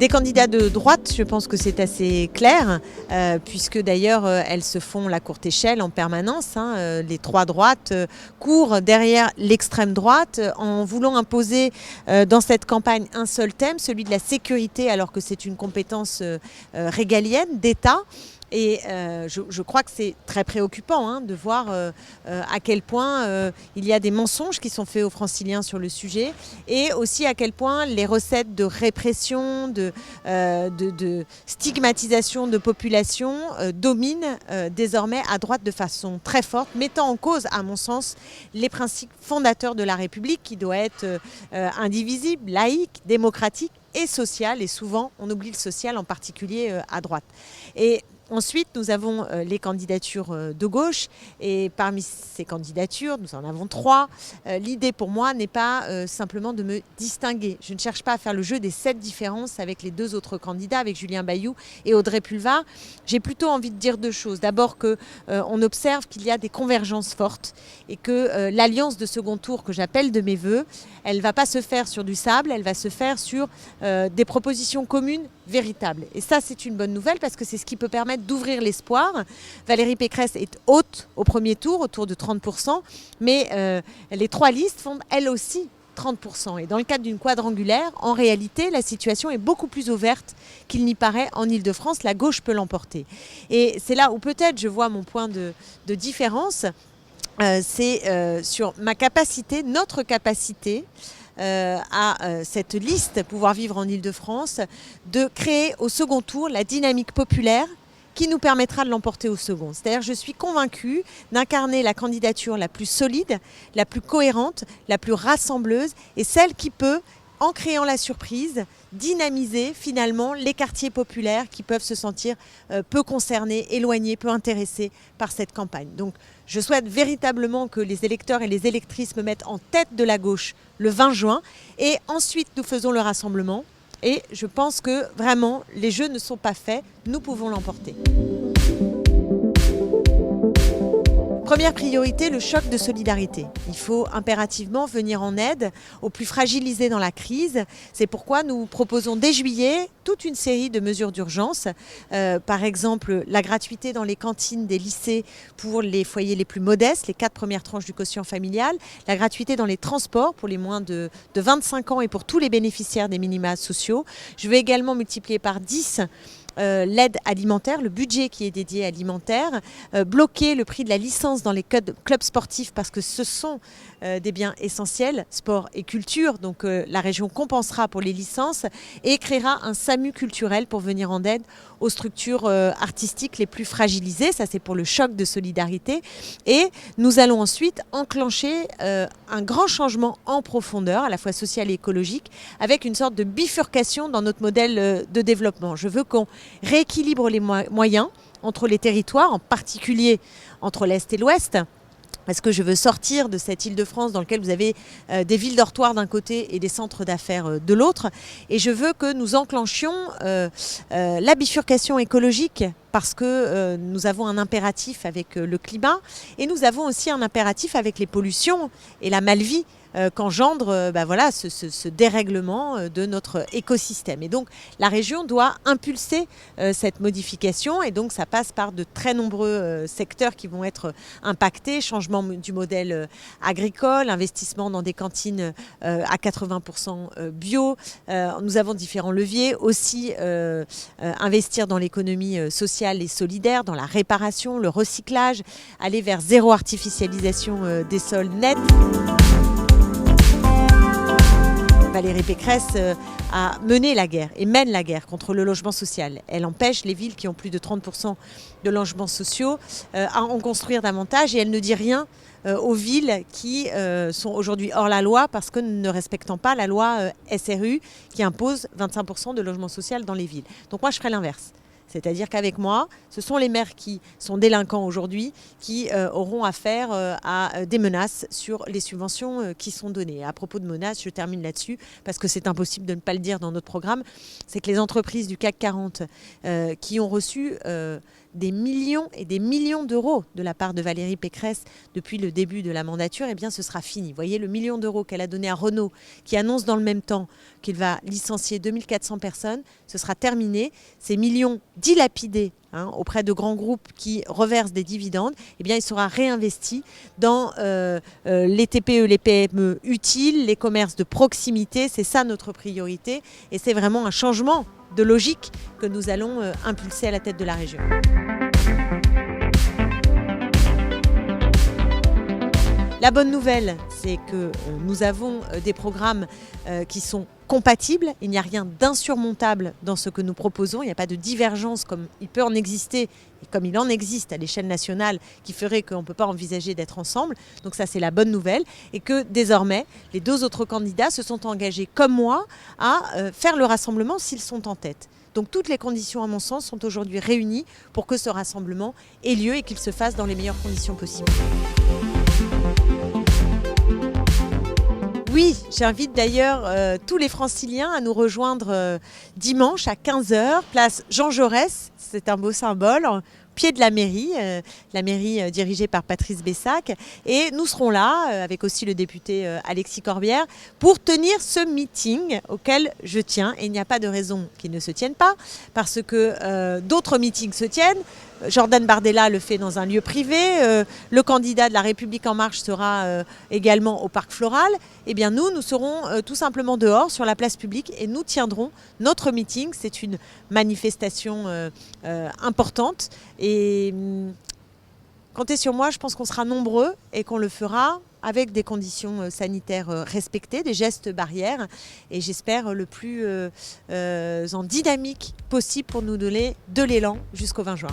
Des candidats de droite, je pense que c'est assez clair, puisque d'ailleurs elles se font la courte échelle en permanence. Les trois droites courent derrière l'extrême droite en voulant imposer dans cette campagne un seul thème, celui de la sécurité, alors que c'est une compétence régalienne d'État. Et je crois que c'est très préoccupant de voir à quel point il y a des mensonges qui sont faits aux franciliens sur le sujet, et aussi à quel point les recettes de répression, de stigmatisation de population dominent désormais à droite de façon très forte, mettant en cause, à mon sens, les principes fondateurs de la République qui doit être indivisible, laïque, démocratique et social. Et souvent, on oublie le social, en particulier à droite. Et ensuite, nous avons les candidatures de gauche, et parmi ces candidatures, nous en avons 3. L'idée pour moi n'est pas simplement de me distinguer. Je ne cherche pas à faire le jeu des 7 différences avec les 2 autres candidats, avec Julien Bayou et Audrey Pulvar. J'ai plutôt envie de dire 2 choses. D'abord qu'on observe qu'il y a des convergences fortes et que l'alliance de second tour que j'appelle de mes voeux, elle ne va pas se faire sur du sable, elle va se faire sur des propositions communes véritables. Et ça, c'est une bonne nouvelle, parce que c'est ce qui peut permettre d'ouvrir l'espoir. Valérie Pécresse est haute au premier tour, autour de 30%, mais les 3 listes font elles aussi 30%. Et dans le cadre d'une quadrangulaire, en réalité, la situation est beaucoup plus ouverte qu'il n'y paraît en Ile-de-France. La gauche peut l'emporter. Et c'est là où peut-être je vois mon point de différence. C'est sur ma capacité, notre capacité, à cette liste Pouvoir Vivre en Ile-de-France, de créer au second tour la dynamique populaire qui nous permettra de l'emporter au second. C'est-à-dire, je suis convaincue d'incarner la candidature la plus solide, la plus cohérente, la plus rassembleuse, et celle qui peut, en créant la surprise, dynamiser finalement les quartiers populaires qui peuvent se sentir peu concernés, éloignés, peu intéressés par cette campagne. Donc je souhaite véritablement que les électeurs et les électrices me mettent en tête de la gauche le 20 juin, et ensuite nous faisons le rassemblement. Et je pense que vraiment les jeux ne sont pas faits, nous pouvons l'emporter. Première priorité, le choc de solidarité. Il faut impérativement venir en aide aux plus fragilisés dans la crise. C'est pourquoi nous proposons dès juillet toute une série de mesures d'urgence. Par exemple, la gratuité dans les cantines des lycées pour les foyers les plus modestes, les 4 premières tranches du quotient familial. La gratuité dans les transports pour les moins de 25 ans et pour tous les bénéficiaires des minima sociaux. Je vais également multiplier par 10 l'aide alimentaire, le budget qui est dédié alimentaire, bloquer le prix de la licence dans les clubs sportifs, parce que ce sont des biens essentiels, sport et culture, donc la région compensera pour les licences et créera un SAMU culturel pour venir en aide aux structures artistiques les plus fragilisées. Ça, c'est pour le choc de solidarité. Et nous allons ensuite enclencher un grand changement en profondeur, à la fois social et écologique, avec une sorte de bifurcation dans notre modèle de développement. Je veux qu'on rééquilibre les moyens entre les territoires, en particulier entre l'Est et l'Ouest, parce que je veux sortir de cette Île-de-France dans laquelle vous avez des villes dortoirs d'un côté et des centres d'affaires de l'autre. Et je veux que nous enclenchions la bifurcation écologique, parce que nous avons un impératif avec le climat, et nous avons aussi un impératif avec les pollutions et la malvie qu'engendre ce dérèglement de notre écosystème. Et donc la région doit impulser cette modification, et donc ça passe par de très nombreux secteurs qui vont être impactés: changement du modèle agricole, investissement dans des cantines à 80% bio. Nous avons différents leviers aussi, investir dans l'économie sociale et solidaire, dans la réparation, le recyclage, aller vers zéro artificialisation des sols nets. Valérie Pécresse a mené la guerre et mène la guerre contre le logement social. Elle empêche les villes qui ont plus de 30% de logements sociaux à en construire davantage, et elle ne dit rien aux villes qui sont aujourd'hui hors la loi parce que ne respectant pas la loi SRU qui impose 25% de logement social dans les villes. Donc moi, je ferai l'inverse. C'est-à-dire qu'avec moi, ce sont les maires qui sont délinquants aujourd'hui qui auront affaire à des menaces sur les subventions qui sont données. Et à propos de menaces, je termine là-dessus, parce que c'est impossible de ne pas le dire dans notre programme, c'est que les entreprises du CAC 40 qui ont reçu des millions et des millions d'euros de la part de Valérie Pécresse depuis le début de la mandature, eh bien ce sera fini. Vous voyez, le million d'euros qu'elle a donné à Renault, qui annonce dans le même temps qu'il va licencier 2400 personnes, ce sera terminé. Ces millions dilapidés auprès de grands groupes qui reversent des dividendes, eh bien, il sera réinvesti dans les TPE, les PME utiles, les commerces de proximité. C'est ça notre priorité et c'est vraiment un changement de logique que nous allons impulser à la tête de la région. La bonne nouvelle, c'est que nous avons des programmes qui sont compatibles. Il n'y a rien d'insurmontable dans ce que nous proposons. Il n'y a pas de divergence comme il peut en exister et comme il en existe à l'échelle nationale qui ferait qu'on ne peut pas envisager d'être ensemble. Donc ça, c'est la bonne nouvelle. Et que désormais, les deux autres candidats se sont engagés, comme moi, à faire le rassemblement s'ils sont en tête. Donc toutes les conditions, à mon sens, sont aujourd'hui réunies pour que ce rassemblement ait lieu et qu'il se fasse dans les meilleures conditions possibles. Oui, j'invite d'ailleurs tous les franciliens à nous rejoindre dimanche à 15h, place Jean Jaurès. C'est un beau symbole, au pied de la mairie dirigée par Patrice Bessac. Et nous serons là, avec aussi le député Alexis Corbière, pour tenir ce meeting auquel je tiens. Et il n'y a pas de raison qu'il ne se tienne pas, parce que d'autres meetings se tiennent. Jordan Bardella le fait dans un lieu privé. Le candidat de La République En Marche sera également au Parc Floral. Eh bien nous serons tout simplement dehors sur la place publique et nous tiendrons notre meeting. C'est une manifestation importante et comptez sur moi, je pense qu'on sera nombreux et qu'on le fera avec des conditions sanitaires respectées, des gestes barrières et j'espère le plus en dynamique possible pour nous donner de l'élan jusqu'au 20 juin.